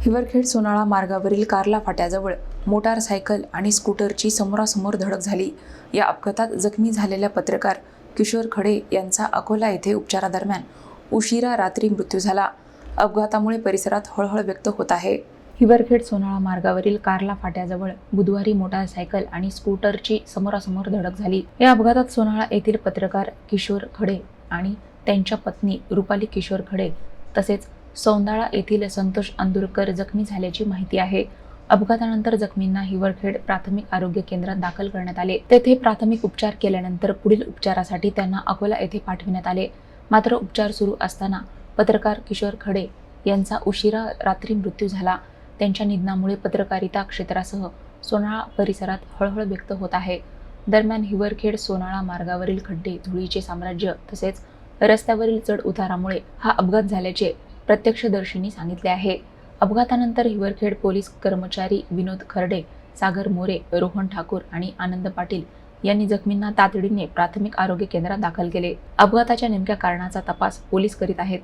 हिवरखेड सोनाळा मार्गावरील कार्ला फाट्याजवळ मोटारसायकल आणि स्कूटरची समोरासमोर धडक झाली। या अपघातात जखमी झालेल्या पत्रकार किशोर खडे यांचा अकोला येथे उपचारादरम्यान उशिरा रात्री मृत्यू झाला। अपघातामुळे परिसरात हळहळ व्यक्त होत आहे। हिवरखेड सोनाळा मार्गावरील कार्ला फाट्याजवळ बुधवारी मोटारसायकल आणि स्कूटरची समोरासमोर धडक झाली। या अपघातात सोनाळा येथील पत्रकार किशोर खडे आणि त्यांच्या पत्नी रुपाली किशोर खडे तसेच सौंदाळा येथील संतोष अंदुरकर जखमी झाल्याची माहिती आहे। अपघातानंतर जखमींना हिवरखेड प्राथमिक आरोग्य केंद्रात दाखल करण्यात आले। तेथे प्राथमिक उपचार केल्यानंतर पुढील उपचारासाठी त्यांना अकोला येथे पाठविण्यात आले। मात्र उपचार सुरू असताना पत्रकार किशोर खडे यांचा उशिरा रात्री मृत्यू झाला। त्यांच्या निधनामुळे पत्रकारिता क्षेत्रासह सोनाळा परिसरात हळहळ व्यक्त होत आहे। दरम्यान हिवरखेड सोनाळा मार्गावरील खड्डे, धुळीचे साम्राज्य तसेच रस्त्यावरील चढ उतारामुळे हा अपघात झाल्याचे प्रत्यक्षदर्शींनी सांगितले आहे। अपघातानंतर हिवरखेड पोलीस कर्मचारी विनोद खर्डे, सागर मोरे, रोहन ठाकूर आणि आनंद पाटील यांनी जखमींना तातडीने प्राथमिक आरोग्य केंद्रात दाखल केले। अपघाताच्या नेमक्या कारणाचा तपास पोलीस करीत आहेत।